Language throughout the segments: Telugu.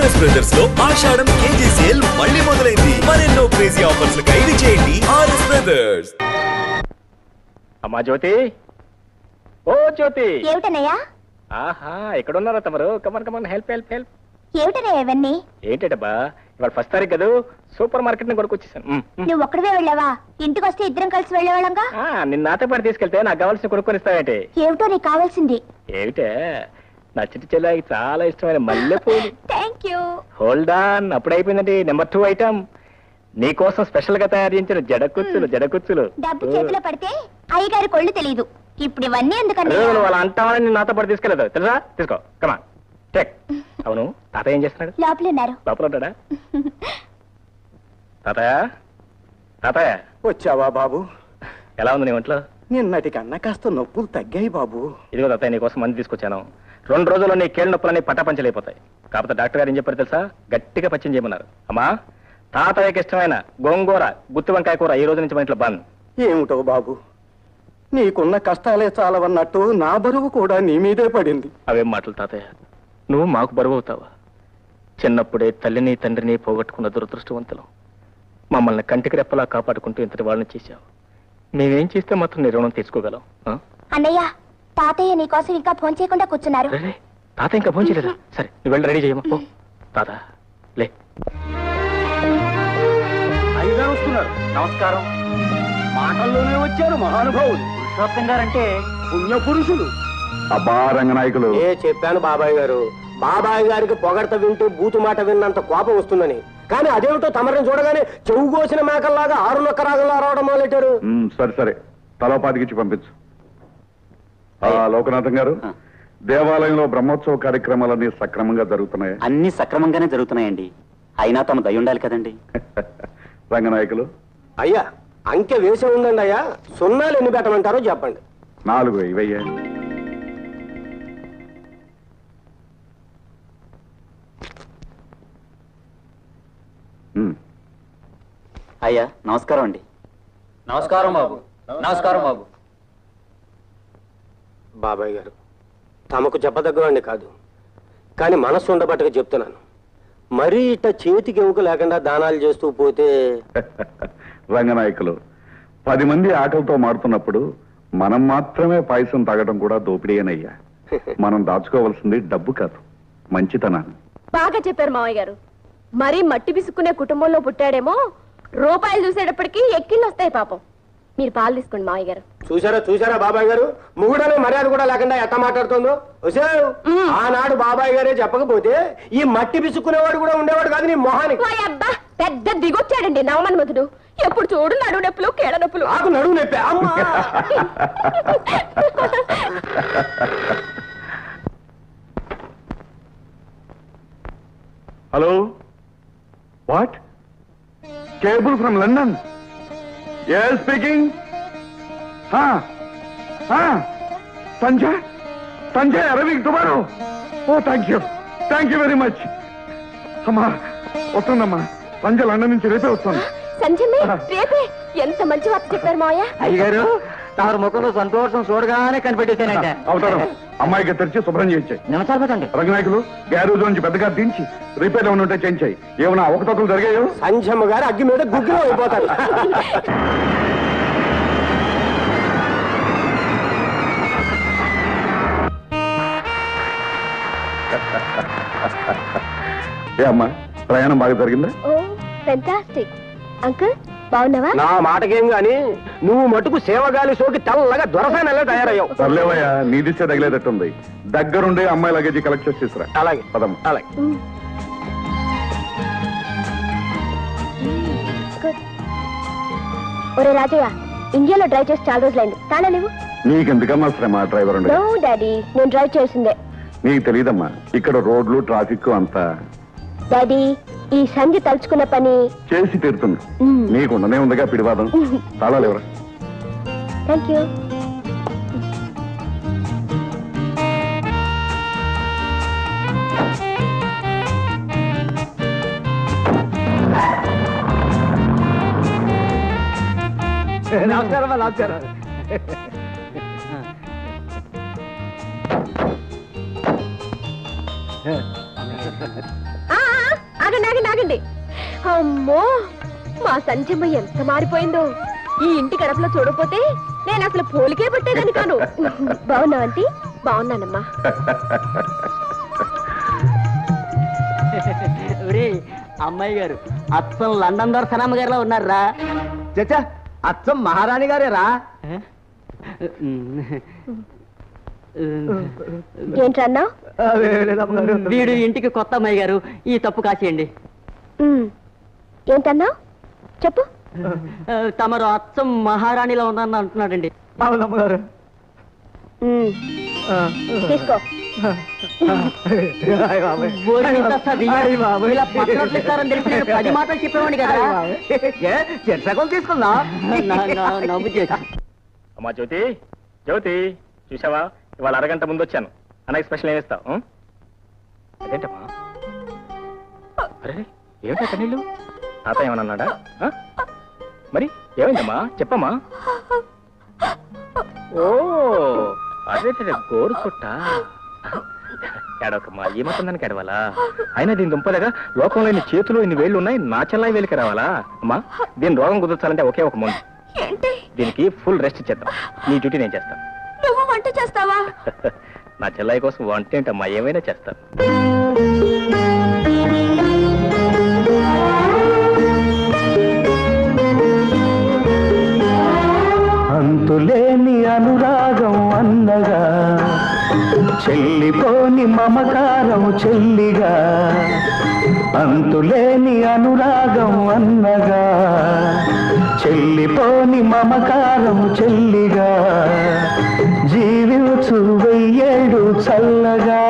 ఆర్ఎస్ బ్రదర్స్ లో ఆషాఢం కేజీ సేల్ మళ్ళీ మొదలైంది. మరెన్నో క్రేజీ ఆఫర్స్ ఖైదు చేయండి ఆర్ఎస్ బ్రదర్స్. అమ్మా జ్యోతి, ఓ జ్యోతి. ఏమిటనయ్యా? ఆహా, ఎక్కడున్నారా తమరు? Come on come on, help help help. ఏమిటనయ్యా ఇవన్నీ? ఏంటబ్బా, ఇవాళ ఫస్ట్ తారీఖు కదా, సూపర్ మార్కెట్ ని కొనుక్కొచ్చేసాను. నువ్వు ఒక్కడివే వెళ్ళావా? ఇంటికి వస్తే ఇద్దరం కలిసి వెళ్ళేవాళ్ళంగా. నిన్న నాతో పాటు తీసుకెళ్తే నాకు కావాల్సిన కొనుక్కొనిస్తావేంటి? ఏమిటో నీకు కావాల్సింది? ఏమిటే, నా చిట్టి చెల్లాయికి చాలా ఇష్టమైన మల్లెపూలు. Thank you. హోల్డ్ ఆన్, అప్పుడైపోయిందండి. నెంబర్ 2 ఐటమ్ నీకోసం స్పెషల్ గా తయారు చేయించిన జడకుచ్చులు. డబ్బు చేతిలో పడితే అయ్యగారి కొళ్ళు తెలియదు. ఇప్పుడు ఇవన్నీ ఎందుకన్నా? వాళ్ళ అంటామని నేను నాతో పాటు తీసుకెళ్ళదు తెలుసా? తీసుకో, కమా టెక్. అవును, తాతయ్య ఏం చేస్తున్నాడు? లోపల ఉన్నారు. లోపల ఉంటాడా? తాతయ్య వచ్చావా బాబు? ఎలా ఉంది నీ ఒంట్లో? నిన్నటి కన్నా కాస్త నొప్పులు తగ్గాయి బాబు. ఇదిగో తాతయ్య, నీకోసం మంది తీసుకొచ్చాను. 2 రోజుల్లో నీ కేళ్ళ నొప్పులన్నీ పటాపంచలైపోతాయి. కాకపోతే డాక్టర్ గారు ఏం చెప్పారు తెలుసా? గట్టిగా పచ్చిం చేయమన్నారు. అమ్మా, తాతయ్యకి ఇష్టమైన గోంగూర, గుత్తి వంకాయ కూర ఈ రోజు నుంచి మన ఇంట్లో బంద్. ఏమిటో బాబు, నీకున్న కష్టాలే చాలవన్నట్టు నా బరువు కూడా నీ మీదే పడింది. అవేం మాటలు తాతయ్య, నువ్వు మాకు బరువు అవుతావా? చిన్నప్పుడే తల్లిని తండ్రిని పోగొట్టుకున్న దురదృష్టవంతులం. మమ్మల్ని కంటికి రెప్పలా కాపాడుకుంటూ ఇంతటి వాళ్ళని చేశావు. మేమేం చేస్తే మాత్రం నీ రుణం తీసుకోగలం? అన్నయ్య, తాతయ్య నీకోసం ఇంకా ఫోన్ చేయకుండా కూర్చున్నారు. తాతయ్య ఇంకా ఫోన్ చేయలేదా? సరే, నువ్వు వెళ్ళి రెడీ చేయమా. తాత లే. అయ్యగారు వస్తున్నారు. నమస్కారం. మాటల్లోనే వచ్చారు మహానుభావులు. పురుషోత్తం గారంటే పుణ్య పురుషులు. అబ్బా రంగనాయకులు, చెప్పాను బాబాయ్ గారు. బాబాయ్ గారికి పొగడత వింటూ బూతు మాట విన్నంత కోపం వస్తుందని. కానీ అదేమిటో తమరిని చూడగానే చెవు కోసిన మేకల్లాగా 6 నొక్క రాగంలో రావడం మొదలెట్టారు. సరే సరే, తలోపాతికిచ్చి పంపించు. లోకనాథం గారు, దేవాలయంలో బ్రహ్మోత్సవ కార్యక్రమాలన్నీ సక్రమంగా జరుగుతున్నాయి? అన్ని సక్రమంగానే జరుగుతున్నాయండి. అయినా తమ దయ ఉండాలి కదండి. రంగనాయకులు, అయ్యా అంకె వేసే ఉందండి అయ్యా. సున్నాలు ఎన్ని పెట్టమంటారో చెప్పండి. 4 ఇవయ్యా. అయ్యా నమస్కారం అండి. నమస్కారం బాబు. నమస్కారం బాబు. బాబాయ్ గారు, తమకు చెప్పదగ్గవాడిని కాదు, కానీ మనస్సు ఉండబట్టగా చెప్తున్నాను. మరీ ఇట్ట చేతికి ఎముక లేకుండా దానాలు చేస్తూ పోతే. రంగనాయకులు, 10 మంది ఆకలితో మాడుతున్నప్పుడు మనం మాత్రమే పాయసం తాగడం కూడా దోపిడీనయ్యా. మనం దాచుకోవాల్సింది డబ్బు కాదు, మంచితనాన్ని. బాగా చెప్పారు మావయ్య గారు. మరీ మట్టి పిసుక్కునే కుటుంబంలో పుట్టాడేమో, రూపాయలు చూసేటప్పటికి ఎక్కిళ్ళు వస్తాయి పాపం. మీరు పాలు తీసుకోండి మావయ్య గారు. చూసారా బాబాయ్ గారు, మొగుడనే మర్యాద కూడా లేకుండా ఎట్ట మాట్లాడుతుందో. ఆనాడు బాబాయ్ గారే చెప్పకపోతే ఈ మట్టి పిసుక్కునేవాడు కూడా ఉండేవాడు కాదు నీ మొహానికి. అబ్బా, పెద్ద దిగొచ్చాడండి నవమన్మధుడు. ఎప్పుడు చూడు నడువు నొప్పులు, కేడ నొప్పులు. నాకు నడువు నొప్పి. Hello, what? Cable from London? yes speaking. Sanjay Arvind tomorrow. Oh thank you very much. అమ్మా వస్తుందమ్మా, సంజయ్ లండన్ నుంచి రేపే వస్తాను. సంజయ్ రేపే? ఎంత మంచి వార్త చెప్పారు మావయ్య. అయ్యగారు, తాను ముఖంలో సంతోషం చూడగానే కనిపెట్టేశానంటే. అవుతారు. అమ్మాయికి తెరిచి శుభ్రం చేయించాయి. నమస్కారం పెట్టండి. రంగనాయకులు, గ్యారేజ్ నుంచి పెద్దగా దించి రిపేర్ ఏమైనా ఉంటే చేయించాయి. ఏమైనా అవకతవకలు జరిగాయో? సంజమ్మ గారు అగ్గి మీద గుగ్గిలో అయిపోతారు. ఏ అమ్మా, ప్రయాణం బాగా జరిగిందా? Oh fantastic. అంకుల్ బాగున్నావా? నా మాటకేం గాని నువ్వు మటుకు సేవగాలి సోకి తెల్లగా దొరసానల్లా తయారయ్యావు. సర్లేవయ్యా, నీ దిశ తగిలేటట్టుంది. దగ్గరుండే అమ్మాయి లగేజీ కలెక్ట్ చేసి తీసుకురా. అలాగే పదం. అలాగే. ఒరే రాజయ్య, ఇండియాలో డ్రైవ్ చేసి చాలా రోజులైంది. తాళా లేవు. నీకెందుకమ్మా శ్రమ డ్రైవర్ ఉండే? నో డాడీ, నేను డ్రైవ్ చేసిందే. నీకు తెలియదమ్మా, ఇక్కడ రోడ్లు ట్రాఫిక్ అంతా. డాడీ, ఈ సంధి తలుచుకున్న పని చేసి తీరుతుంది. నీకు ఉండనే ఉందిగా పిడివాదం. తాళాలు ఎవరా? Thank you. నమస్కారం. నమస్కారం. ఆగండి అమ్మో మా సంచమ్మ ఎంత మారిపోయిందో. ఈ ఇంటి గడపలో చూడకపోతే నేను అసలు పోలికే పట్టేదని కాను. బాగున్నావు ఆంటీ? బాగున్నానమ్మా. అమ్మాయి గారు అచ్చం లండన్ దొరసనమ్మ గారిలో ఉన్నారా? చచ్చా, అచ్చం మహారాణి గారేరా. ఏంటన్నా? వీడు ఇంటికి కొత్త అమ్మాయి గారు, ఈ తప్పు కాసేయండి. ఏంటన్నా చెప్పు. తమరు అచ్చం మహారాణిలో ఉందని అంటున్నాడండి. అవునమ్మగారు. తీసుకో. ఇలా పట్టినట్లు ఇస్తారని తెలిసి నేను 10 మాటలు చెప్పేవాడిని కదా. చెట్సగం తీసుకుందా? నవ్వు చేసి అమ్మా జ్యోతి, జ్యోతి చూసావా, ఇవాళ అరగంట ముందు వచ్చాను. అన్నకి స్పెషల్ ఏమి ఇస్తావు? అదేంటమ్మా? అరే ఏమిటా నీళ్ళు? తాత ఏమన్నా అన్నాడా? మరి ఏమైందమ్మా చెప్పమ్మా. ఓ అదే గోరు చుట్ట. ఏడవకమ్మా, ఈ మొత్తం దానికి ఏడవాలా? అయినా దీని దుంపలేగా లోకంలో ఇన్ని చేతులు ఇన్ని వేళ్ళు ఉన్నాయి, నా చెల్లాయి వేలికి రావాలా? అమ్మా దీని రోగం కుదర్చాలంటే ఒకే ఒక మందు. ఏంటి? దీనికి ఫుల్ రెస్ట్ చేద్దాం. నీ డ్యూటీ నేను చేస్తాను. నువ్వు వంట చేస్తావా? నా చెల్లాయి కోసం వంట ఏంటమ్మా, ఏమైనా చేస్తాను. అంతులేని అనురాగం అన్నగా, చెల్లిపోని మమకారం చెల్లిగా. అంతులేని అనురాగం అన్నగా, చెల్లిపోని మమకారం చెల్లిగా. జీవించు వెయ్యేడు చల్లగా,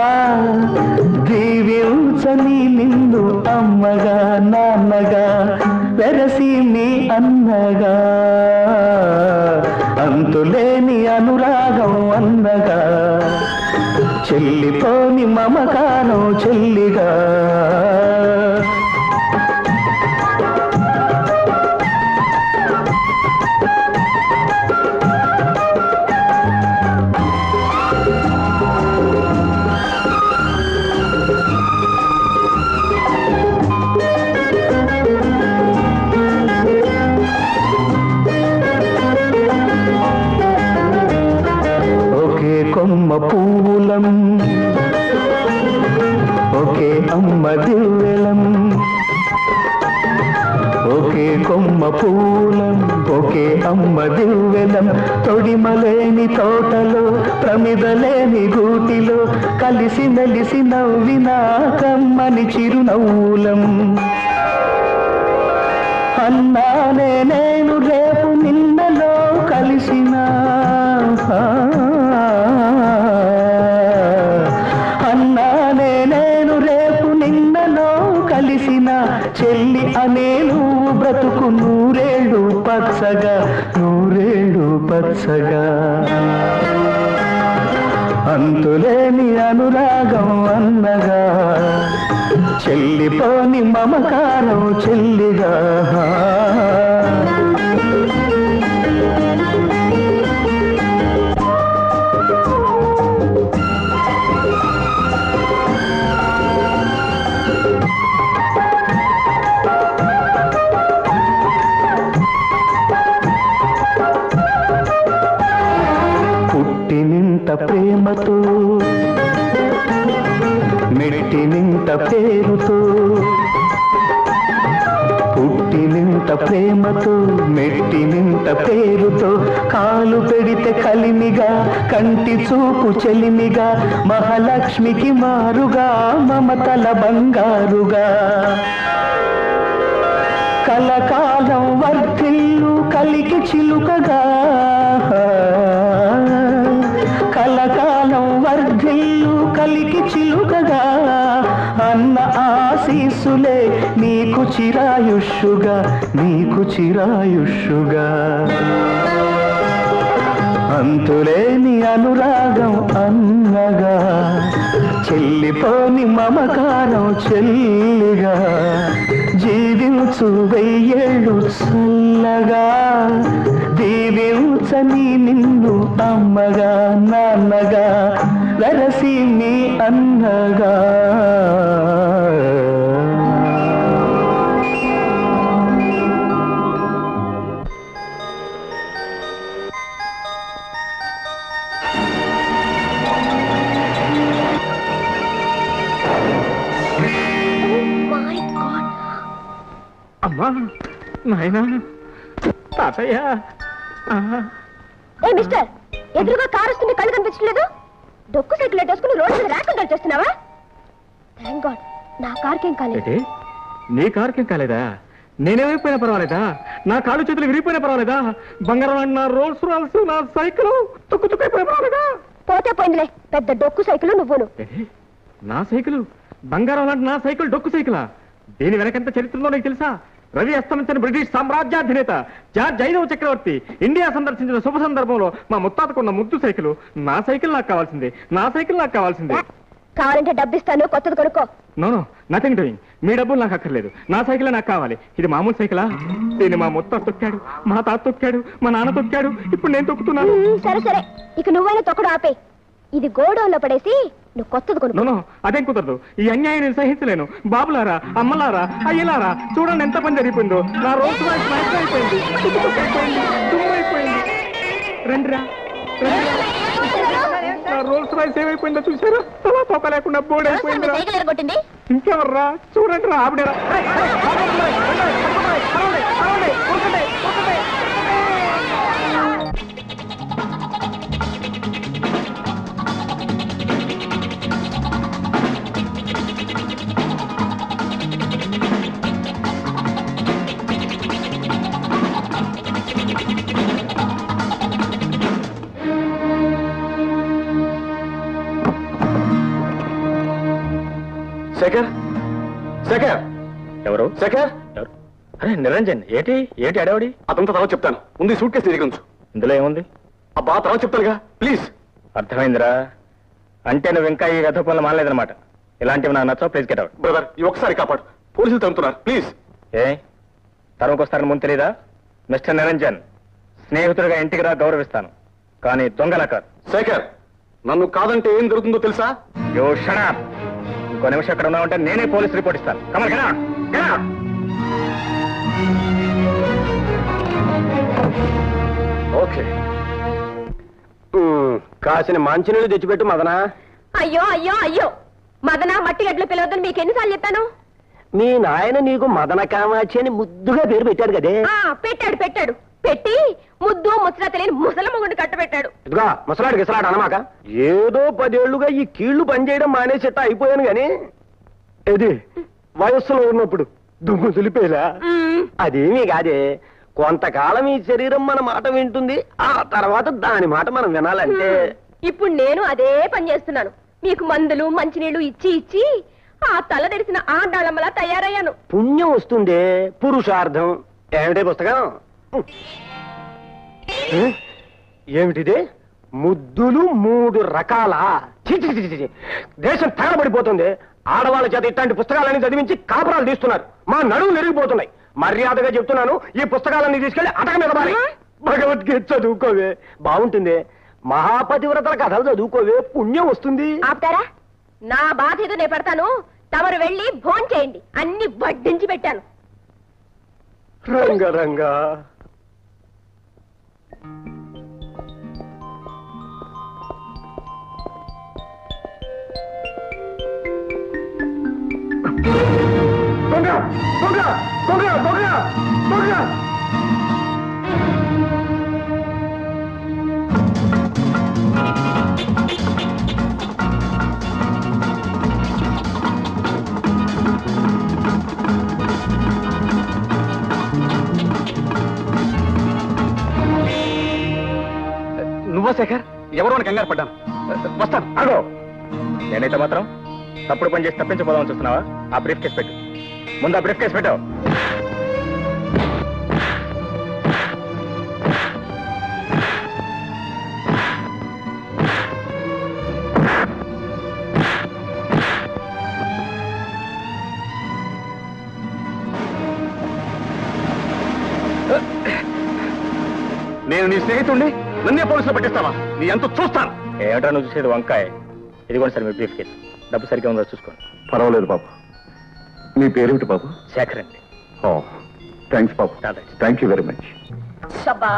దీవించని నిన్ను అమ్మగా నాన్నగా, వెరసి నీ అన్నగా. అంతులేని అనురాగం అన్నగా, చెల్లిపోని మమకారం చెల్లిగా. కొమ్మ పువ్వులం, ఒకే అమ్మ దివ్వెలం. ఒకే కొమ్మ పువ్వులం, ఒకే అమ్మ దివ్వెలం. తొడిమలేని తోటలో, ప్రమిదలేని గూటిలో, కలిసి మెలిసి నవ్వినా కమ్మని చిరునవ్వులం. అన్నానే నేను రేపు నిన్నలో కలిసినా, అన్నానే నేను రేపు నిన్నలో కలిసిన. చెల్లి అనే నువ్వు బ్రతుకు నూరేళ్ళు పచ్చగా, నూరేళ్ళు పచ్చగా. అంతులేని అనురాగం అన్నగా, చెల్లిపోని మమకారం చెల్లిగా. పుట్టినింట ప్రేమతో, మెట్టినింట పేరుతో. పుట్టినింట ప్రేమతో, మెట్టినింట పేరుతో. కాలు పెడితే కలిమిగా, కంటి చూపు చెలిమిగా. మహాలక్ష్మికి మారుగా, మమతల బంగారుగా. కలకాలం వర్ధిల్లు కలికి చిలుకగా, కలకాలం వర్ధిల్లు కలికి చిలుకగా. అన్న ఆశీస్సులే నీకు చిరాయుష్యుగా, నీకు చిరాయుష్యుగా. అంతులేని అనురాగం అన్నగా, చెల్లిపోని మమకారం చెల్లిగా. జీవించు వెయ్యేళ్ళు చల్లగా, దీవించని నిన్ను అమ్మగా నాన్నగా, వెరసి మీ అన్నగా. అమ్మా నాయనా తాతయ్య. ఏ మిస్టర్, ఎదురుగా కారు వస్తుంది, కళ్ళు కనిపించలేదు. డొక్కు సైకిల్ వేసుకుని రోడ్డు మీద ర్యాకులు చేస్తున్నావా? థ్యాంక్ గాడ్ నా కార్కేం కాలేదు. నీ కార్కేం కాలేదా? నేనేమైపోయినా పర్వాలేదా? నా కాళ్ళు చేతులు విరిగిపోయినా పర్వాలేదా? బంగారం నా రోల్స్ రాల్స్ నా సైకిల్ తుక్కుతుక్కైపోయినా పర్వాలేదా? పోతే పోయిందిలే, పెద్ద డొక్కు సైకిల్ నువ్వును. నా సైకిల్ బంగారం లాంటి నా సైకిల్ డొక్కు సైకిలా? దీని వెనకెంత చరిత్రలో నీకు తెలుసా? రవి అస్తమించిన బ్రిటిష్ సామ్రాజ్యాధినేత జార్జ్ 5వ చక్రవర్తి ఇండియా సందర్శించిన శుభ సందర్భంలో మా ముత్తాతకున్న ముద్దు సైకిల్. నా సైకిల్ నాకు కావాల్సిందే, నా సైకిల్ నాకు కావాల్సిందే. కావాలంటే డబ్బిస్తాను, కొత్తది కొనుక్కో. No nothing doing. మీ డబ్బులు నాకు అక్కర్లేదు, నా సైకిల్ నాకు కావాలి. ఇది మామూలు సైకిలా? దీన్ని మా ముత్తాత తొక్కాడు, మా తాత తొక్కాడు, మా నాన్న తొక్కాడు, ఇప్పుడు నేను తొక్కుతున్నాను. సరే సరే, ఇక నువ్వైనా తొక్కడు ఆపే. ఇది గోడౌన్ లో పడేసి నువ్వు కొత్తది కొనుక్కో. నో అదేం కుదరదు. ఈ అన్యాయం నేను సహించలేను. బాబులారా, అమ్మలారా, అయ్యలారా, చూడండి ఎంత పని జరిగిపోయిందో. నా రోజు అయిపోయింది, తుమ్మైపోయింది. రండిరా, నా రోల్స్ రాయిస్ ఏమైపోయిందో చూసారా? తలా తొక్క లేకుండా బోర్డు అయిపోయిందిరా. ఇంకెవర్రా? చూడండి రా, ఆవిడరా. శేఖర్, శేఖర్, ఎవరు? శేఖర్. ఎవరు? అరే నిరంజన్, ఏటి అడవాడి? అదంతా తర్వాత చెప్తాను. ముందు సూట్ కేసు తిరిగి ఉంచు. ఇందులో ఏముంది? అబ్బా తర్వాత చెప్తానుగా, ప్లీజ్. అర్థమైందిరా. అంటే నువ్వు ఇంకా ఈ గత పనులు మానలేదన్నమాట. ఇలాంటివి నాకు నచ్చవు. Please get out. బ్రదర్, ఈ ఒక్కసారి కాపాడు. పోలీసులు తరుముతున్నారు, ప్లీజ్. ఏ తరుముకొస్తారని ముందు తెలీదా? మిస్టర్ నిరంజన్, స్నేహితుడిగా ఇంటికి రా, గౌరవిస్తాను, కానీ దొంగలా కాదు. శేఖర్, నన్ను కాదంటే ఏం జరుగుతుందో తెలుసా? యో షట్ అప్. ఇంకో నిమిషం ఎక్కడ ఉన్నావంటే నేనే పోలీస్ రిపోర్ట్ ఇస్తాను. Kamal get out, get out. Okay, కాసిన మంచినీళ్ళు తెచ్చిపెట్టు మదనా. అయ్యో అయ్యో అయ్యో, మదన మట్టి గడ్డలు పిలవద్దని మీకు ఎన్నిసార్లు చెప్పాను? మీ నాయన నీకు మదన కామాక్షి అని ముద్దుగా పేరు పెట్టాడు కదే. పెట్టాడు పెట్టి ముద్దు ముచ్చట తెలియని ముసలి మొగుడు కట్టబెట్టాడు. ఇదిగా ముసలాడు గిసలాడు అనమాక. ఏదో 10 ఏళ్లుగా ఈ కీళ్లు పనిచేయడం మానేసేట అయిపోయాను గాని, ఇది వయస్సులో ఉన్నప్పుడు దుమ్ము దులిపేలా. అదేమీ కాదే, కొంతకాలం ఈ శరీరం మన మాట వింటుంది, ఆ తర్వాత దాని మాట మనం వినాలంటే. ఇప్పుడు నేను అదే పని చేస్తున్నాను. మీకు మందులు మంచినీళ్లు ఇచ్చి ఇచ్చి ఆ తల తెరిసిన ఆడాళ్ళమ్మలా తయారయ్యాను. పుణ్యం వస్తుందే, పురుషార్థం. ఏమిటే పుస్తకం? ఏమిటిదే? ముద్దులు 3 రకాల. దేశం తగలబడిపోతుంది. ఆడవాళ్ళ చేత ఇట్లాంటి పుస్తకాలన్నీ చదివించి కాపురాలు తీస్తున్నారు. మా నడువులు నెరిగిపోతున్నాయి. మర్యాదగా చెప్తున్నాను, ఈ పుస్తకాలన్నీ తీసుకెళ్లి అటక మీద మారి భగవద్గీత చదువుకోవే, బాగుంటుంది. మహాపతివ్రతల కథలు చదువుకోవే, పుణ్యం వస్తుంది. ఆపుతారా? నా బాధ ఏదో నేను పెడతాను, తమరు వెళ్ళి భోన్ చేయండి. అన్ని వడ్డించి పెట్టాను. రంగరంగా దొంగ దొంగ దొంగ దొంగ దొంగ. నువ్వా శేఖర్? ఎవరో అని కంగారు పడ్డాను. వస్తాను. అగో, నేనైతే మాత్రం తప్పుడు పని చేసి తప్పించబోదామని చూస్తున్నావా? ఆ బ్రీఫ్ కేసు పెట్టు. ముందు ఆ బ్రీఫ్ కేసు పెట్టావు. నేను నీ స్నేహితుడిని, నన్నే పోలీసులు పట్టిస్తావా? నీ ఎంత చూస్తాను. ఏమిటా నువ్వు చూసేది? వంకాయ. ఇదిగోండి సార్ మీ బ్రీఫ్ కేసు. డబ్బు సరిగ్గా ఉందో చూసుకోండి. పర్వాలేదు బాబు. మీ పేరేమిటి బాబు? శేఖర్ అండి. థ్యాంక్స్ బాబు. Thank you very much. షబ్బా,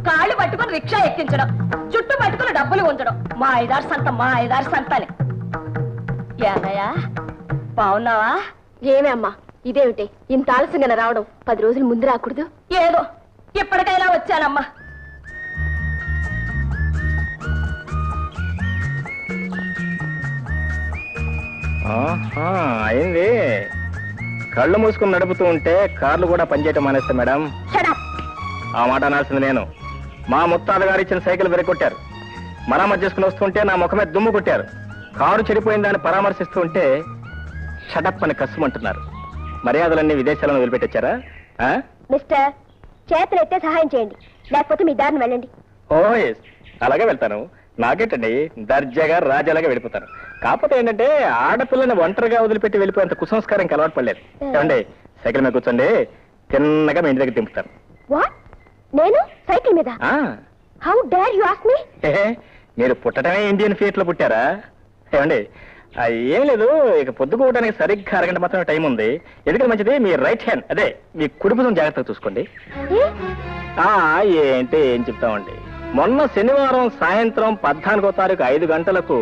కాళ్ళు పట్టుకుని రిక్షా ఎక్కించడం, చుట్టూ పట్టుకుని డబ్బులు ఉంచడం, మా ఐదారు సంతని. ఏనయ్యా బాగున్నావా? ఏమే అమ్మా, ఇదేమిటి ఇంత ఆలస్యంగా రావడం? 10 రోజుల ముందు రాకూడదు? ఏదో ఎప్పటికైనా వచ్చానమ్మా. అయింది. కళ్ళు మూసుకుని నడుపుతూ ఉంటే కార్లు కూడా పనిచేయటం మానేస్తా మేడం. ఆ మాట అనాల్సింది నేను. మా ముత్తాత గారు ఇచ్చిన సైకిల్ వెరగొట్టారు. మరామత్ చేసుకుని వస్తుంటే నా ముఖమే దుమ్ము కొట్టారు. కారు చెడిపోయిందని పరామర్శిస్తూ ఉంటే షటప్ అని కష్టమంటున్నారు. మర్యాదలన్నీ విదేశాలను వదిలిపెట్టొచ్చారా? మిస్టర్, చేతులైతే సహాయం చేయండి, లేకపోతే మీ దారిని వెళ్ళండి. ఓ ఎస్, అలాగే వెళ్తాను. నాకేంటండి, దర్జాగా రాజాలాగా వెళ్ళిపోతాను. కాకపోతే ఏంటంటే ఆడపిల్లని ఒంటరిగా వదిలిపెట్టి వెళ్ళిపోయేంత కుసంస్కారం అలవాటు పడలేదు. ఏమండి, సైకిల్ మీద కూర్చోండి, తిన్నగా మీ ఇంటి దగ్గర దింపుతాను. వాట్? నేను సైకిల్ మీద? How dare you ask me? మీరు పుట్టడమే ఇండియన్ ఫీట్ లో పుట్టారా? ఏమండి, ఏం లేదు, ఇక పొద్దుకోవడానికి సరిగ్గా అరగంట మాత్రమే టైం ఉంది. ఎందుకంటే మంచిది మీ రైట్ హ్యాండ్, అదే మీ కుడి భుజం జాగ్రత్తగా చూసుకోండి. ఏంటి ఏం చెప్తామండి, మొన్న శనివారం సాయంత్రం 14వ తారీఖు 5 గంటలకు,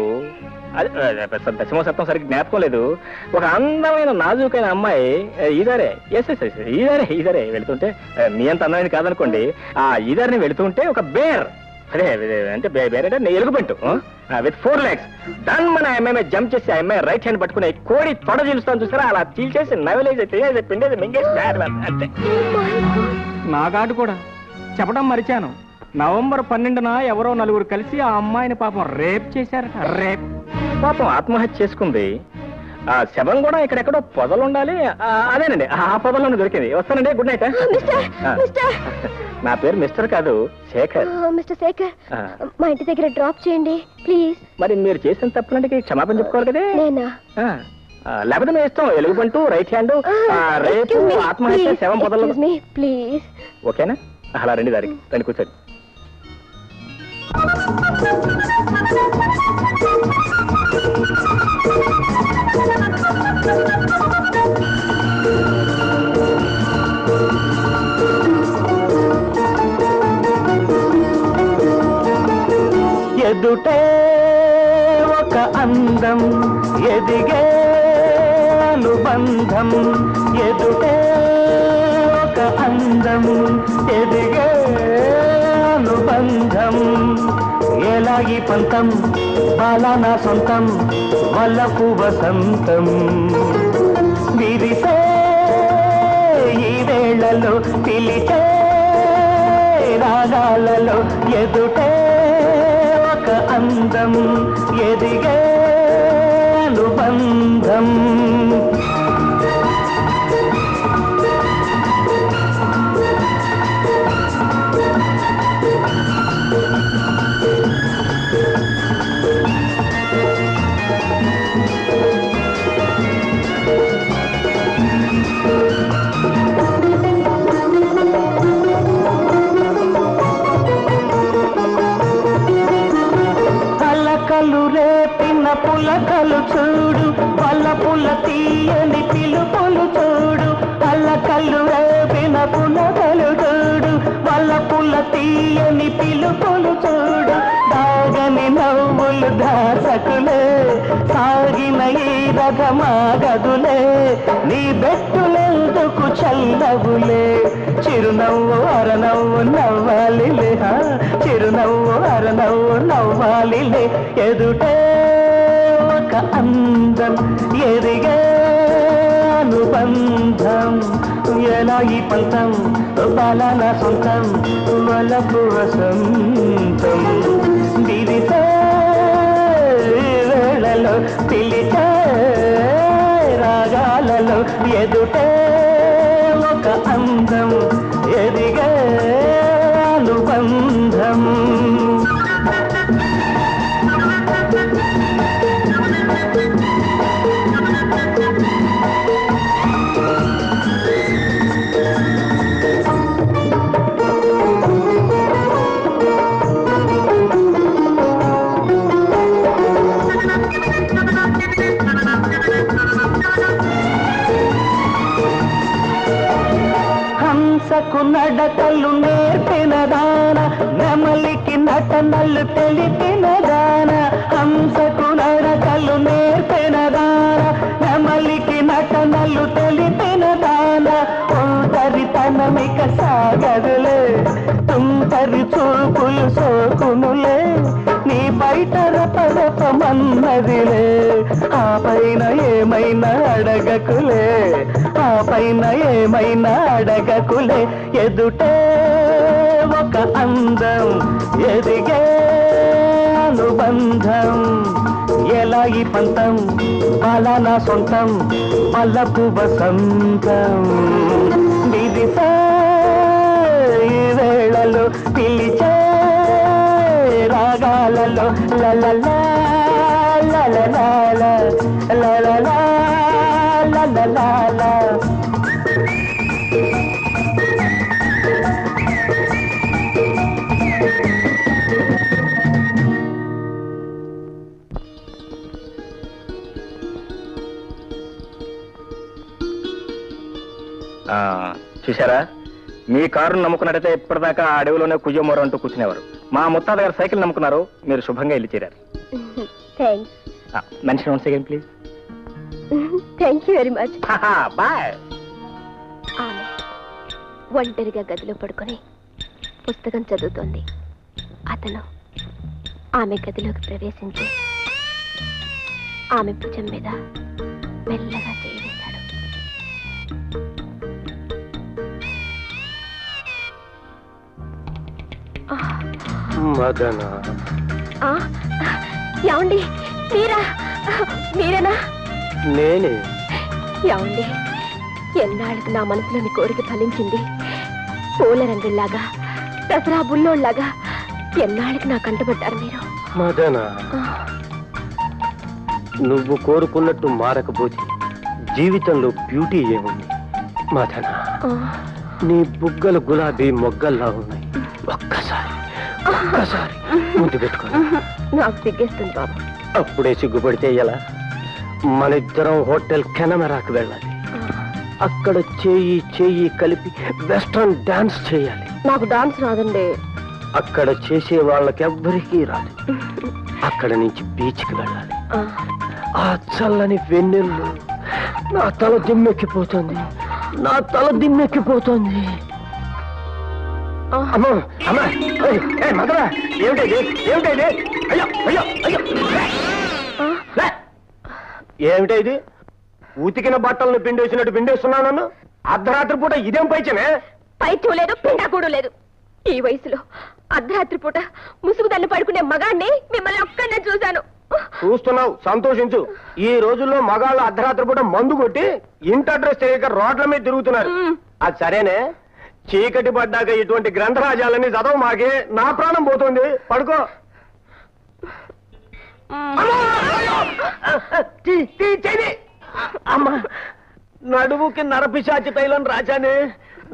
దశమ సప్తం సరిగ్గా జ్ఞాపకం లేదు, ఒక అందమైన నాజూకైన అమ్మాయి ఈదారే ఈదారే వెళుతుంటే, మీ అంత అందమైనది కాదనుకోండి, ఆ ఈదారిని వెళుతుంటే ఒక బేర్, అదే అంటే బేర్ అంటే ఎలుగుబంటు విత్ 4 legs డన్ మన అమ్మాయి జంప్ చేసి ఆ అమ్మాయి రైట్ హ్యాండ్ పట్టుకుని కోడి తొడ చీలుస్తాను చూసారా, అలా చీల్చేసి నవలేసి తినేసి పిండేసి మింగేసి అంతే. నా కాటు కూడా చెప్పడం మరిచాను. నవంబర్ 12న ఎవరో 4 కలిసి ఆ అమ్మాయిని పాపం రేప్ చేశారట. రేప్ పాపం ఆత్మహత్య చేసుకుంది. ఆ శవం కూడా ఇక్కడెక్కడో పొదలుండాలి, అదేనండి ఆ పొదలోనే దొరికింది. వస్తానండి, గుడ్ నైట్. నా పేరు మిస్టర్ కాదు, శేఖర్. మిస్టర్ శేఖర్, మా ఇంటి దగ్గర డ్రాప్ చేయండి ప్లీజ్. మరి మీరు చేసిన తప్పులంటే క్షమాపణ చెప్పుకోవాలి కదా. నేనా? లేకపోతే మీ ఇష్టం, ఎలుగుబంటూ రైట్ హ్యాండ్ రేపు ఆత్మహత్య శవం పొదలు ప్లీజ్. ఓకేనా? అలా రండి, దారికి రండి, కూర్చోండి. ఎదుటే ఒక అందం, ఎదిగే అనుబంధం. ఎదుటే ఒక అందం, ఎదిగే అనుబంధం. ఎలాగి పంతం బాలనా సొంతం, వల్లపు వసంతం. విరిసే ఈ వేళలో పిలిచే రాగాలలో, ఎదుటే ఒక అందం, ఎదిగే అనుబంధం. పులకలు చూడు, వల్లపుల తీయని పిలుపులు చూడు. అల్లకల్లు రేపిన పులకలు చూడు, వల్లపుల తీయని పిలుపులు చూడు. దాగని నవ్వులు దాసకులే, సాగిన ఈ రథమాగదులే. నీ బెట్టులెందుకు చల్లవులే, చిరునవ్వు అరనవ్వు నవ్వాలిలే. చిరునవ్వు అరనవ్వు నవ్వాలిలే. ఎదుటే ఒక అందం, ఎదిగే అనుబంధం. ఎలా ఈ పంతం బాలన సొంతం, వలపు వసంతం. విరిసే వేళలో పిలిచే రాగాలలో, ఎదుటే ఒక అందం, ఎదిగే అనుబంధం. హంసకు నడకలు నేర్పిన దాన, నెమలికి నటనలు తెలిపిన దాన. హంసకు నడకలు నేర్పిన దాన, నెమలికి నటనలు తెలిపిన మనమిక సాగదులే తుంటరి చూపులు సోకునులే నీ బయట రపరపమన్నదిలే ఆ పైన ఏమైనా అడగకులే ఆ పైన ఏమైనా అడగకులే ఎదుటే ఒక అందం ఎదిగే అనుబంధం ఎలా ఈ పంతం అలా నా సొంతం పల్లపు వసంతం విదిసే ఈ వేళలో పిలిచే రాగాలలో లలలా లలలా లలలా లలలా చూసారా మీ కారును నమ్ముకున్నట్టయితే ఇప్పటిదాకా ఆ అడవిలోనే కుయ్యమోరు అంటూ కూర్చునేవారు మా ముత్తాత గారు సైకిల్ నమ్ముకున్నారు మీరు శుభంగా ఇల్లు చేరారు mention once again please thank you very much. Bye. ఆమె ఒంటరిగా గదిలో పడుకొని పుస్తకం చదువుతోంది. అతను ఆమె గదిలోకి ప్రవేశించి ఆమె భుజం మీద మెల్లగా చేయి వేశాడు. మదన ఏమండి మీరేనా? నేనే. ఏమండి ఎన్నాళ్ళకి నా మనసులోని కోరిక ఫలించింది. పూల రంగుల్లాగా దసరా బుల్లోళ్ళలాగా ఎన్నాళ్ళకి నా కంటపడ్డారు మీరు. మదన నువ్వు కోరుకున్నట్టు మారకపోతే జీవితంలో బ్యూటీ ఏముంది? మదన నీ బుగ్గలు గులాబీ మొగ్గల్లా ఉన్నాయి. ఒక్కసారి ముందు పెట్టుకో. నాకు సిగ్గేస్తుంది బాబు. అప్పుడే సిగ్గుపడితే ఎలా? మన ఇద్దరం హోటల్ కెనమరాకు వెళ్ళాలి. అక్కడ చేయి కలిపి వెస్ట్రన్ డాన్స్ చేయాలి. నాకు డాన్స్ రాదండి. అక్కడ చేసే వాళ్ళకెవ్వరికీ రాదు. అక్కడ నుంచి బీచ్కి వెళ్ళాలి. ఆ చల్లని వెన్నెల్లు నా తల దిమ్మెక్కిపోతుంది. అమ్మా అమ్మా మదరా ఏమిటైతే అయ్యో అయ్యో అయ్యో ఏమిటైది? ఉతికిన బట్టలను పిండేసినట్టు పిండేస్తున్నాను నన్ను. అర్ధరాత్రి పూట ఇదేం పైచనే? పైత్యం లేదు, పిండాకూడు లేదు. ఈ వయసులో అర్ధరాత్రి పూట ముసుగుదన్ను పడుకునే మగాన్ని మిమ్మల్ని ఒక్కనే చూశాను. చూస్తున్నావు, సంతోషించు. ఈ రోజుల్లో మగాళ్ళు అర్ధరాత్రి పూట మందు కొట్టి ఇంటి అడ్రస్ తెలియక రోడ్ల మీద తిరుగుతున్నారు. అది సరేనే, చీకటి పడ్డాక ఇటువంటి గ్రంథరాజాలని చదవ మాకే నా ప్రాణం పోతుంది. పడుకో. అమ్మా నడుముకి నరపిశాచి తైలం రాజానే,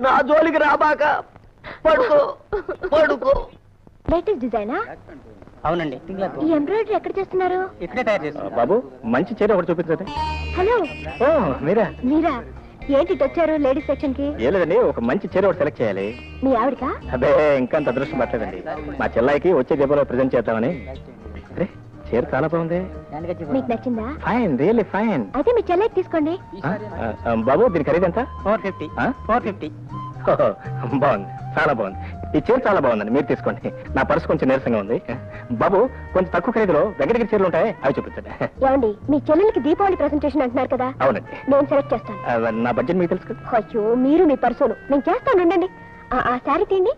నా జోలికి రాబాక. పడుకో పడుకో. లేటెస్ట్ డిజైనా? అవునండి. ఈ ఎంబ్రాయిడరీ ఎక్కడ చేస్తున్నారు? ఇక్కడే తయారు చేస్తాం. బాబు మంచి చీర ఒకటి చూపించండి. హలో మీరా? ఏంటి వచ్చారు లేడీస్ సెక్షన్ కి? ఏ లేదండి, ఒక మంచి చీర ఒకటి సెలెక్ట్ చేయాలి. మీ ఆవిడకా? అదే ఇంకా అంత అదృష్టం పట్టలేదండి. మా చెల్లాయికి వచ్చే దీపంలో ప్రజెంట్ చేద్దామని. అరే చీర చాలా బాగుంది. మీకు నచ్చిందా? Fine, really fine. అయితే మీ చెల్లెకి తీసుకోండి. బాబు దీని ఖరీదు ఎంత? 450. 450. బాగుంది, చాలా బాగుంది. ఈ చీర చాలా బాగుందండి, మీరు తీసుకోండి. నా పర్సు కొంచెం నీరసంగా ఉంది. బాబు కొంచెం తక్కువ ఖరీదులో వెంకటగిరి చీరలు ఉంటాయి, అవి చూపించండి. ఏమండి మీ చెల్లెలకి దీపావళి ప్రెసెంటేషన్ అంటున్నారు కదా? అవునండి. నేను సెలెక్ట్ చేస్తాను. నా బడ్జెట్ మీకు తెలుసు కదా. అయ్యో మీరు మీ పర్సును నేను చేస్తాను, ఉండండి. ఆ శారీ తీయండి.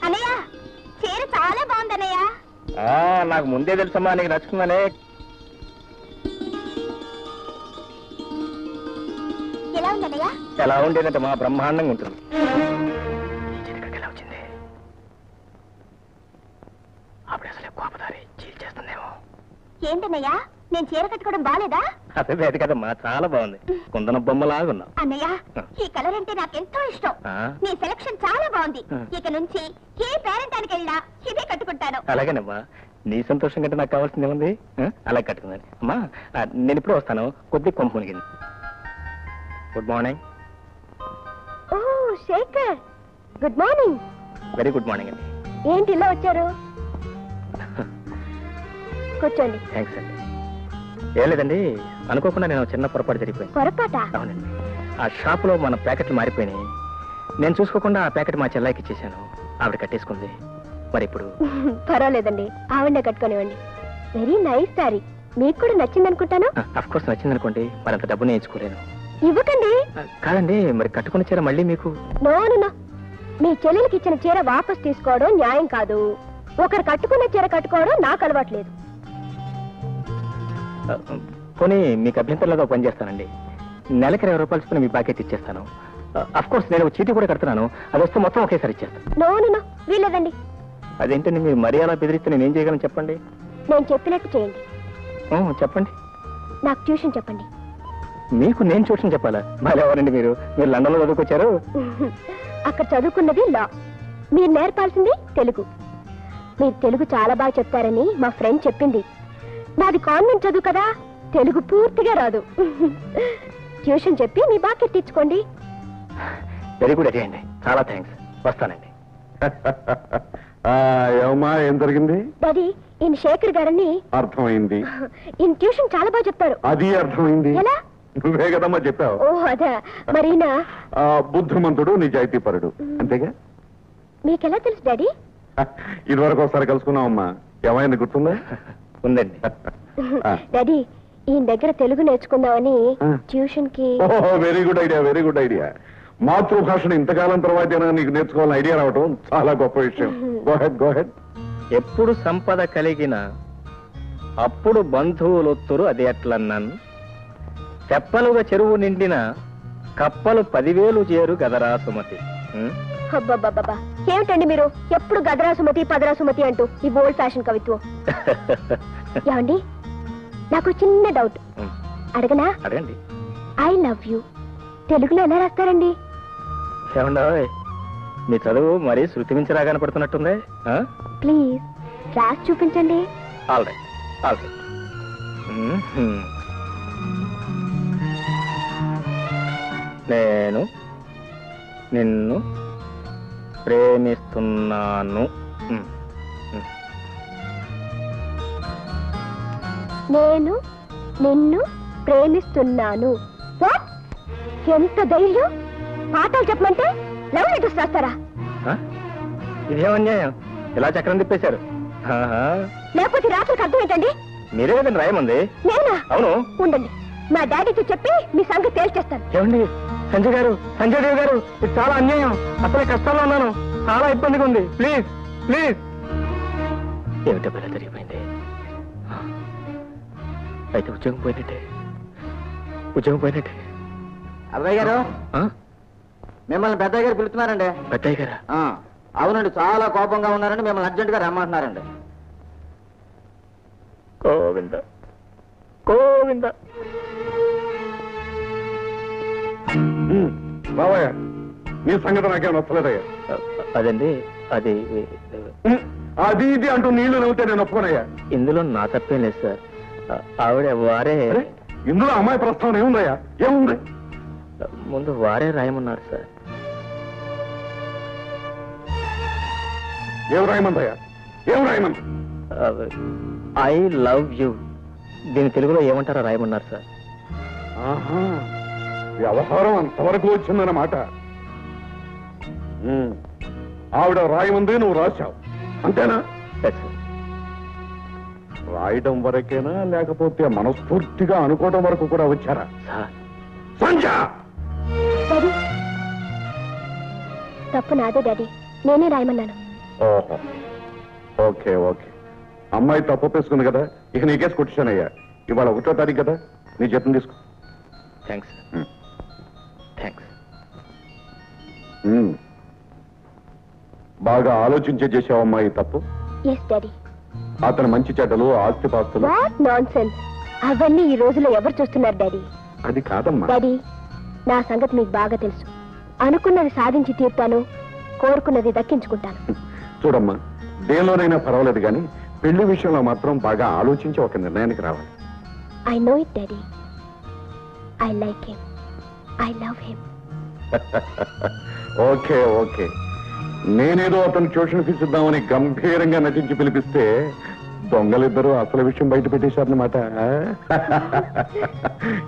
అన్నయ్య చీర చాలా బాగుందన్నయ్య. నాకు ముందే తెలుసమ్మా, నీకు నచ్చుతుందనే. ఎలా ఉందన్నయ్య? ఎలా ఉండేదంటే మా బ్రహ్మాండంగా ఉంటుంది. ఎలా వచ్చింది? అప్పుడు అసలు కోపదారి చీల్చేస్తుందేమో. ఏంటన్నయ్య నేను చీర కట్టుకోవడం బాలేదా? అదే లేదు కదమ్మా, చాలా బాగుంది. కుందన బొమ్మలాగున్నావు. అన్నయ్య ఈ కలర్ అంటే నాకెంతో ఇష్టం. నీ సెలక్షన్ చాలా బాగుంది. ఇక నుంచి ఏ పేరెంటానికి వెళ్ళినా ఇదే కట్టుకుంటాను. అలాగేనమ్మా, నీ సంతోషం కంటే నాకు కావాల్సింది ఏముంది? అలా కట్టుకుందని. అమ్మా నేను ఇప్పుడు వస్తాను, కొద్ది కొంపు మునిగింది. Good morning. ఓ Shekhar, good morning. Very good morning అండి. ఏంటి ఇలా వచ్చారు? కూర్చోండి. థ్యాంక్స్ అండి. ఏం లేదండి, అనుకోకుండా నేను చిన్న పొరపాటు జరిగిపోయింది. పొరపాట? అవునండి, ఆ షాపులో మన ప్యాకెట్లు మారిపోయినాయి. నేను చూసుకోకుండా ఆ ప్యాకెట్ మా చెల్లాయికి ఇచ్చేసాను. ఆవిడ కట్టేసుకుంది. మరి ఇప్పుడు పర్వాలేదండి, ఆవిడ కట్టుకోనివ్వండి. Very nice sorry. మీకు కూడా నచ్చింది అనుకుంటాను. అఫ్ కోర్స్ నచ్చింది అనుకోండి, మరి అంత డబ్బు నేను ఇచ్చుకోలేను. ఇవ్వకండి. కాదండి, మరి కట్టుకున్న చీర మళ్ళీ మీకు? నో నో నో, మీ చెల్లెలకి ఇచ్చిన చీర వాపస్ తీసుకోవడం న్యాయం కాదు. ఒకరు కట్టుకున్న చీర కట్టుకోవడం నాకు అలవాట్లేదు. పోనీ మీకు అభ్యంతరంలో పని చేస్తానండి. నెలకి 20 రూపాయలు చొప్పున మీ ప్యాకెట్ ఇచ్చేస్తాను. అఫ్ కోర్స్ నేను చీటీ కూడా కడుతున్నాను. అది వస్తే మొత్తం ఒకేసారి ఇచ్చేస్తాను. నో నో నో, వీలేదండి. అదేంటండి, మీరు మరీ అలా బెదిరిస్తే నేనేం చేయగలను చెప్పండి? నేను చెప్పినట్టు చేయండి. చెప్పండి. నాకు ట్యూషన్ చెప్పండి. మీకు నేను ట్యూషన్ చెప్పాలా? మరి ఎవరండి మీరు? మీరు లండన్లో చదువుకొచ్చారు? అక్కడ చదువుకున్నది లా, మీరు నేర్పాల్సింది తెలుగు. మీరు తెలుగు చాలా బాగా చెప్తారని మా ఫ్రెండ్ చెప్పింది. నాది కాన్వెంట్ చదువు కదా, తెలుగు పూర్తిగా రాదు. ట్యూషన్ చెప్పి మీ బాకెట్ తెచ్చుకోండి. వెరీ గుడ్ అండి, చాలా థ్యాంక్స్. వస్తానండి. ఏమమ్మా, ఏం జరిగింది? డాడీ, ఈయన శేఖర్ గారని. అర్థమైంది. ఈయన ట్యూషన్ చాలా బాగా చెప్తారు. అది అర్థమైంది. ఎలా? నువ్వే కదమ్మా చెప్పావు. ఓ అదా, మరి బుద్ధిమంతుడు, నిజాయితీపరుడు, అంతేగా? మీకెలా తెలుసు డాడీ? ఇదివరకు ఒకసారి కలుసుకున్నావమ్మా. ఏమైంది, గుర్తుందా? ఉందండి. డాడీ, ఈయన దగ్గర తెలుగు నేర్చుకుందామని ట్యూషన్ కి. Very good idea, very good idea. మాతృభాషను ఇంతకాలం తర్వాత నీకు నేర్చుకోవాలని ఐడియా రావటం చాలా గొప్ప విషయం. Go head, go head. ఎప్పుడు సంపద కలిగిన అప్పుడు బంధువులొత్తురు, అది ఎట్లన్నాను. తెప్పలుగా చెరువు నిండిన కప్పలు 10,000 చేరు గదరా సుమతి. అబ్బబ్బబ్బబ్బా, ఏమిటండి మీరు ఎప్పుడు గదరా సుమతి పదరా సుమతి అంటూ ఈ ఓల్డ్ ఫ్యాషన్ కవిత్వం. ఏమండి, నాకు చిన్న డౌట్ అడగనా? అడగండి. ఐ లవ్ యూ తెలుగులో ఎలా రాస్తారండి? ఏమండో, మీ చదువు మరీ శృతి మించి రాగా కనపడుతున్నట్టుంది. ప్లీజ్ రాసి చూపించండి. All right, all right. నేను నిన్ను ప్రేమిస్తున్నాను. నేను నిన్ను ప్రేమిస్తున్నాను. వాట్? ఎంత ధైర్యం! పాఠాలు చెప్పమంటే లవ్ లెటర్స్ రాస్తారా? ఇదేమన్యాయం, ఇలా చక్రం తిప్పేశారు. లేకపోతే రాత్రికి అర్థం ఏంటండి? మీరే కదండి రాయమంది. నేనా? అవును. ఉండండి, మా డాడీతో చెప్పి మీ సంగతి తేల్చేస్తాను. ఏమండి, సంజయ్ గారు, సంజయ్ దేవ్ గారు, ఇది చాలా అన్యాయం. అసలే కష్టాల్లో ఉన్నాను, చాలా ఇబ్బందిగా ఉంది. Please please. ఏమిటో పిల్ల జరిగిపోయింది. అయితే ఉద్యోగం పోయినట్టే, ఉద్యోగం పోయినట్టే. అబ్బాయి గారు, మిమ్మల్ని పెద్దయ్య గారు పిలుస్తున్నారండి. పెద్దయ్య గారా? అవునండి, చాలా కోపంగా ఉన్నారండి, మిమ్మల్ని అర్జెంట్ గా రమ్మంటున్నారండి. గోవింద గోవింద. బావయ్య, నీ సంగతి నాకేమైనా వస్తలేదయ్యా. అదండి, అది అది ఇది అంటూ నీళ్లు నవ్వుతే నేను ఒప్పుకోనయ్యా. ఇందులో నా తప్పేం లేదు సార్. ఆవిడ వారే. ఇందులో అమ్మాయి ప్రస్తావన ఏముందయ్యా? ఏముంది? ముందు వారే రాయమన్నారు సార్. ఏం రాయమందయ్యా? ఏం రాయమంది? I love you. దీని తెలుగులో ఏమంటారో రాయమన్నారు సార్. ఆహా, వ్యవహారం అంతవరకు వచ్చిందన్నమాట. ఆవిడ రాయమంది, నువ్వు రాశావు, అంతేనా? రాయడం వరకేనా, లేకపోతే మనస్ఫూర్తిగా అనుకోవడం వరకు కూడా వచ్చారా? సంజయ్, తప్పు నాదే డాడీ, నేనే రాయమన్నాను. ఓహో, ఓకే ఓకే. అమ్మాయి తప్పు ఒప్పేసుకుంది కదా, ఇక నీకేసి కొట్టానయ్యా. ఇవాళ 1వ తారీఖు కదా, నీ జీతం తీసుకో. Thanks thanks. బాగా ఆలోచించే చేసావమ్మా ఈ తప్పు. Yes daddy. అతను మంచి చెడ్డలు, ఆస్తిపాస్తులు. What nonsense! అవన్నీ ఈ రోజుల్లో ఎవరు చూస్తున్నారు డాడీ? అది కాదమ్మా. డాడీ, నా సంగతి మీకు బాగా తెలుసు. అనుకున్నది సాధించి తీర్తాను, కోరుకున్నది దక్కించుకుంటాను. చూడమ్మా, దేనిలోనైనా పర్వాలేదు కానీ పెళ్లి విషయంలో మాత్రం బాగా ఆలోచించి ఒక నిర్ణయానికి రావాలి. I know it daddy. I like him. I love him. Okay okay. నేనేదో అతను ట్యూషన్ ఫీజు ఇద్దామని గంభీరంగా నటించి పిలిపిస్తే దొంగలిద్దరూ అసలు విషయం బయట పెట్టేశారన్నమాట.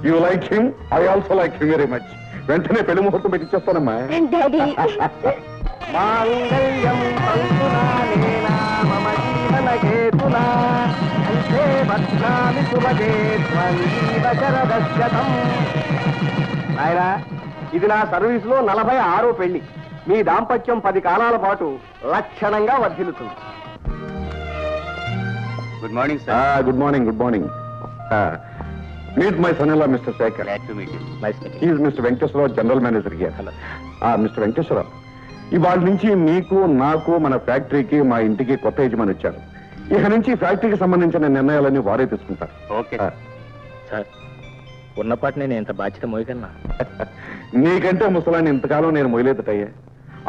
You like him, I also like him very much. వెంటనే పెళ్లి ముహూర్తం పెట్టించేస్తానమ్మా. డాడీ మాంగళ్యం తంతునా నేనా మమ జీవన హేతునా అంతే భద్రామి శుభగే త్వీవ శరదశతం. నాయనా, ఇది నా సర్వీస్ లో 46వ పెళ్లి. మీ దాంపత్యం 10 కాలాల పాటు లక్షణంగా వర్ధిల్లుతుంది. Good morning sir. Good morning, good morning. Meet my son in law mister Shekhar. Is mister Venkateswararao, general manager here. Mister Venkateswararao, ఇవాళ నుంచి మీకు, నాకు, మన ఫ్యాక్టరీకి, మా ఇంటికి కొత్త యజమాని వచ్చారు. ఇక నుంచి ఫ్యాక్టరీకి సంబంధించిన నిర్ణయాలన్నీ వారే తీసుకుంటారు. ఓకే సార్, ఉన్నపాటిని నేను ఇంత బాధ్యత మోయగలనా? నీకంటే ముసలాన్ని ఇంతకాలం నేను మొయలేదటయ్యా.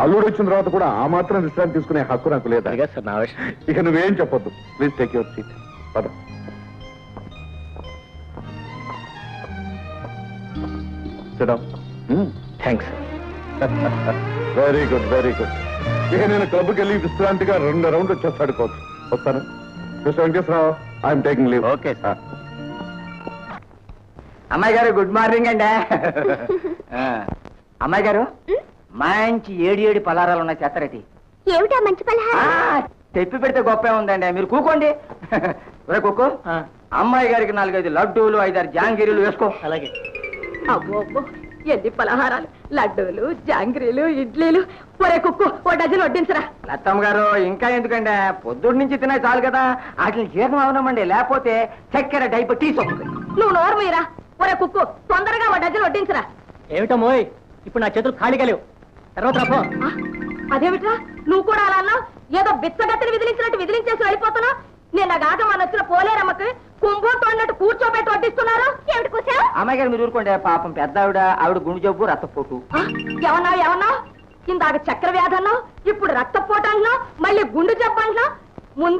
అల్లుడు వచ్చిన తర్వాత కూడా ఆ మాత్రం విశ్రాంతి తీసుకునే హక్కు నాకు లేదా? అదిగా సార్ నా విషయం. ఇక నువ్వేం చెప్పొద్దు. Please take your seat. పద. Thanks. Very good, very good. ఇక నేను క్లబ్కి వెళ్ళి విశ్రాంతిగా 2 రౌండ్లు వచ్చేస్తాడుకోవచ్చు. వస్తాను. Mister Venkateswararao, I'm taking leave. Okay sir. అమ్మాయి గారు గుడ్ మార్నింగ్ అండి. అమ్మాయి గారు మంచి 7 పలారాలు ఉన్నాయి చేస్తారటి. ఏమిటా మంచి పలహారం? తెప్పి పెడితే గొప్పే ఉందండి, మీరు కూకోండి. ఒరే కుక్కు, అమ్మాయి గారికి 4-5 లడ్డూలు, 5-6 జాంగిరీలు వేసుకో. అలాగే. అబ్బో అబ్బో, ఎన్ని పలహారాలు! లడ్డూలు, జాంగ్రీలు, ఇడ్లీలు. ఒరే కుక్కు, ఓ డజన్ వడ్డించరా. లత్తమ్మ గారు ఇంకా ఎందుకండి, పొద్దున్న నుంచి తినే చాలు కదా, వాటిని జీర్ణం అవనమండి, లేకపోతే చక్కెర డైపు టీ సొమ్ముతుంది. నువ్వు నోరు మీరా. ఒరే కుక్కు, తొందరగా ఓ డజన్ వడ్డించరా. ఏమిటమ్మోయ్, ఇప్పుడు నా చేతులు ఖాళీగా లేవు. తర్వాత రాపో. అదేమిట్రా, నువ్వు కూడా అలా అన్నావు? ఏదో బిచ్చగత్తని విదిలించినట్టు విదిలించేసి వెళ్ళిపోతున్నావు. నిన్న గాక మన వచ్చిన పోలేరమ్మకి కుంభం తోడినట్టు కూర్చోబెట్టి వడ్డిస్తున్నారు. ఏమిటి కూర్చో? అమ్మాయి గారు మీరు ఊరుకోండి, పాపం పెద్ద ఆవిడ గుండె జబ్బు, రక్తపోటు. ఏమన్నావు? ఇందాక చక్కెర వ్యాధి అన్నావు, ఇప్పుడు రక్తపోటు అంటున్నావు, మళ్ళీ గుండె జబ్బు అంటున్నావు. ముందు